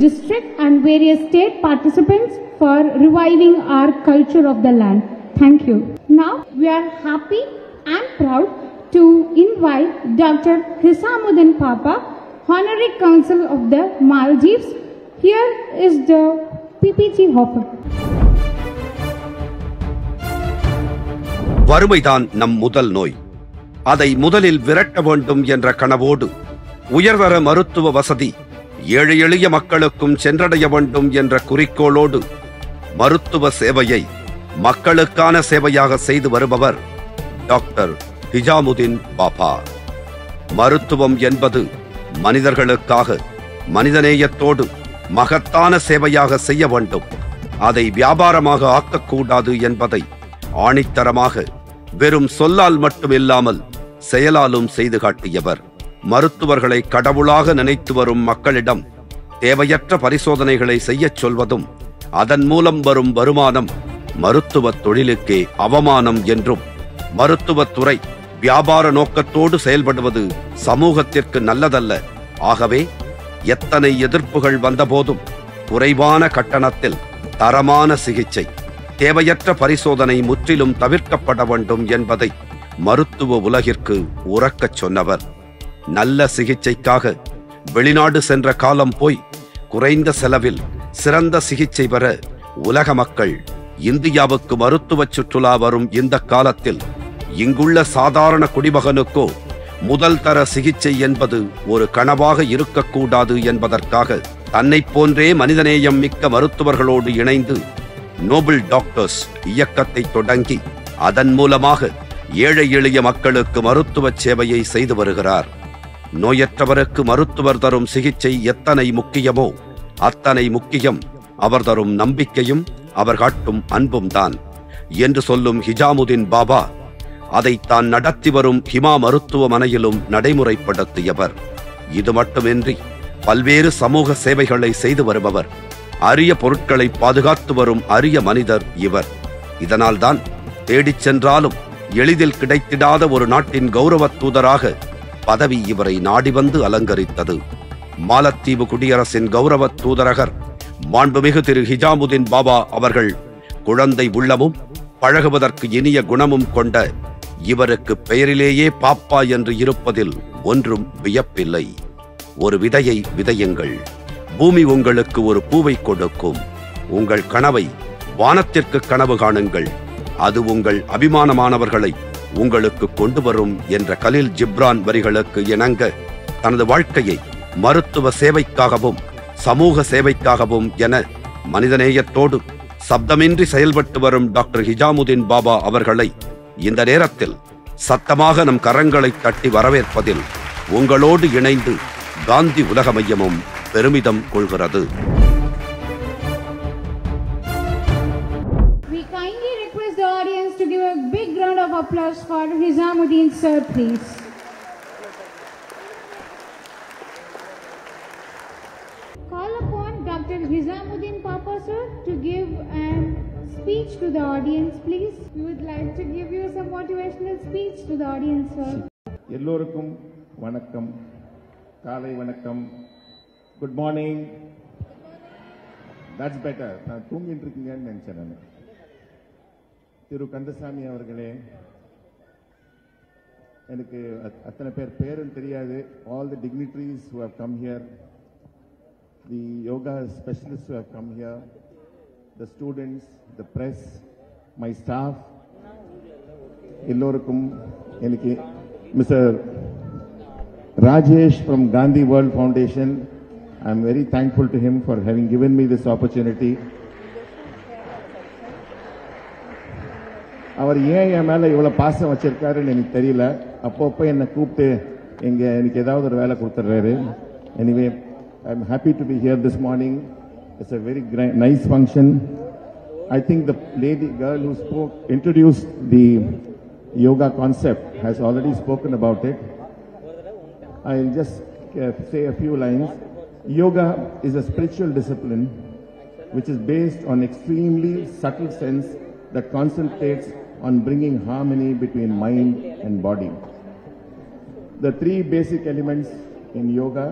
district and various state participants for reviving our culture of the land. Thank you. Now we are happy and proud to invite Dr. Hisamuddin Papa, Honorary Consul of the Maldives. Here is the PPG offer. வறுமைதான் நம் முதல் நோய். அதை முதலில் விரட்ட வேண்டும் என்ற கனவோடு உயர்தர மருத்துவ வசதி ஏழை எளிய மக்களுக்கும் சென்றடைய வேண்டும் என்ற குறிக்கோளோடு மருத்துவ சேவையை மக்களுக்கான சேவையாக செய்து வருபவர் டாக்டர் ஹிஜாமுதீன் பாபா. மருத்துவம் என்பது மனிதர்களுக்காக மனிதநேயத்தோடு மகத்தான சேவையாக செய்ய வேண்டும். அதை வியாபாரமாக ஆக்கக்கூடாது என்பதை ஆணித்தரமாக வெறும் சொல்லால் மட்டுமில்லாமல் செயலாலும் செய்து காட்டியவர். மருத்துவர்களை கடவுளாக நினைத்து வரும் மக்களிடம் தேவையற்ற பரிசோதனைகளை செய்யச் சொல்வதும் அதன் மூலம் வரும் வருமானம் மருத்துவ தொழிலுக்கே அவமானம் என்றும், மருத்துவத்துறை வியாபார நோக்கத்தோடு செயல்படுவது சமூகத்திற்கு நல்லதல்ல. ஆகவே எத்தனை எதிர்ப்புகள் வந்தபோதும் குறைவான கட்டணத்தில் தரமான சிகிச்சை, தேவையற்ற பரிசோதனை முற்றிலும் தவிர்க்கப்பட வேண்டும் என்பதை மருத்துவ உலகிற்கு உரக்கச் சொன்னவர். நல்ல சிகிச்சைக்காக வெளிநாடு சென்ற காலம் போய் குறைந்த செலவில் சிறந்த சிகிச்சை பெற உலக மக்கள் இந்தியாவுக்கு மருத்துவ சுற்றுலா வரும் இந்த காலத்தில் இங்குள்ள சாதாரண குடிமகனுக்கோ முதல் தர சிகிச்சை என்பது ஒரு கனவாக இருக்கக்கூடாது என்பதற்காக தன்னை போன்றே மனிதநேயம் மிக்க மருத்துவர்களோடு இணைந்து நோபல் டாக்டர்ஸ் இயக்கத்தை தொடங்கி அதன் மூலமாக ஏழை எளிய மக்களுக்கு மருத்துவ சேவையை செய்து வருகிறார். நோயற்றவருக்கு மருத்துவர் தரும் சிகிச்சை எத்தனை முக்கியமோ அத்தனை முக்கியம் அவர் தரும் நம்பிக்கையும் அவர் காட்டும் அன்பும் தான் என்று சொல்லும் ஹிஜாமுதீன் பாபா அதை தான் நடத்தி வரும் ஹிமா மருத்துவமனையிலும் நடைமுறைப்படுத்தியவர். இது மட்டுமின்றி பல்வேறு சமூக சேவைகளை செய்து வருபவர். அரிய பொருட்களை பாதுகாத்து வரும் அரிய மனிதர் இவர். இதனால்தான் தேடிச் சென்றாலும் எளிதில் கிடைத்திடாத ஒரு நாட்டின் கௌரவ தூதராக பதவி இவரை நாடி வந்து அலங்கரித்தது. மாலத்தீவு குடியரசின் கௌரவ தூதரகர் மாண்புமிகு திரு ஹிஜாமுதீன் பாபா அவர்கள் குழந்தை உள்ளமும் பழகுவதற்கு இனிய குணமும் கொண்ட இவருக்கு பெயரிலேயே பாப்பா என்று இருப்பதில் ஒன்றும் வியப்பில்லை. ஒரு விதையை விதையுங்கள், பூமி உங்களுக்கு ஒரு பூவை கொடுக்கும். உங்கள் கனவை வானத்திற்கு கனவு காணுங்கள், அது உங்கள் அபிமானமானவர்களை உங்களுக்கு கொண்டு வரும் என்ற கலீல் ஜிப்ரான் வரிகளுக்கு இணங்க தனது வாழ்க்கையை மருத்துவ சேவைக்காகவும் சமூக சேவைக்காகவும் என மனிதநேயத்தோடு சப்தமின்றி செயல்பட்டு வரும் டாக்டர் ஹிஜாமுதீன் பாபா அவர்களை இந்த நேரத்தில் சத்தமாக நம் கரங்களை தட்டி வரவேற்பதில் உங்களோடு இணைந்து காந்தி உலக மையமும் பெருமிதம் கொள்கிறது. We kindly request the audience to give a big round of applause for Hisamuddin sir, please. Call upon Dr. Hisamuddin Papa sir to give a speech to the audience, please. We would like to give you some motivational speech to the audience, sir. எல்லோருக்கும் வணக்கம், காலை வணக்கம். Good morning. That's better. நான் தூங்கிட்டு இருக்கீங்கன்னு நினைச்சேன். நான் திரு கந்தசாமி அவர்களே, எனக்கு அத்தனை பேரும் தெரியாது. All the dignitaries who have come here, the yoga specialists who have come here, the students, the press, my staff, எல்லோருக்கும் எனக்கு mister Rajesh from Gandhi World Foundation, I am very thankful to him for having given me this opportunity. அவர் ஏன் என் மேல இவ்வளவு பாசம் வச்சிருக்காருன்னு எனக்கு தெரியல. அப்பப்போ என்னை கூப்பிட்டு எனக்கு ஏதாவது ஒரு வேலை கொடுத்துறாரு. Anyway, I am happy to be here this morning. It's a very nice function. I think the girl who introduced the yoga concept has already spoken about it. I'll just say a few lines. Yoga is a spiritual discipline which is based on extremely subtle sense that concentrates on bringing harmony between mind and body. The three basic elements in yoga,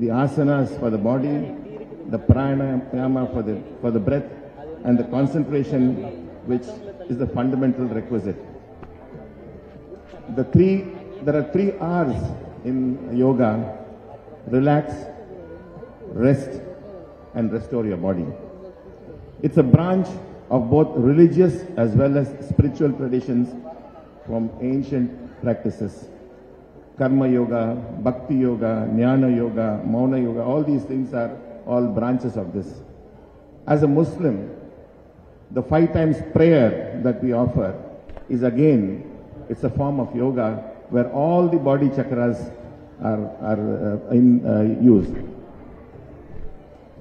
the asanas for the body, the pranayama for the breath, and the concentration, which is the fundamental requisite. There are 3 R's in yoga: relax, rest, and restore your body. It's a branch of both religious as well as spiritual traditions from ancient practices. Karma yoga, bhakti yoga, jnana yoga, mauna yoga, all these things are all branches of this. As a Muslim, the 5 times prayer that we offer is again, it's a form of yoga where all the body chakras are used.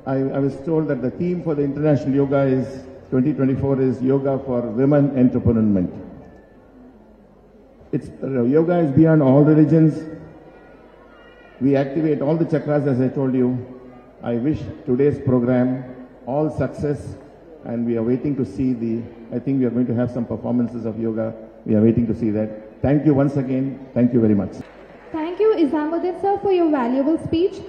I was told that the theme for the International Yoga is 2024 is Yoga for Women Entrepreneurship. Yoga is beyond all religions. We activate all the chakras, as I told you. I wish today's program all success, and we are waiting to see I think we are going to have some performances of yoga. We are waiting to see that. Thank you once again. Thank you very much. Thank you, Izamuddin sir, for your valuable speech.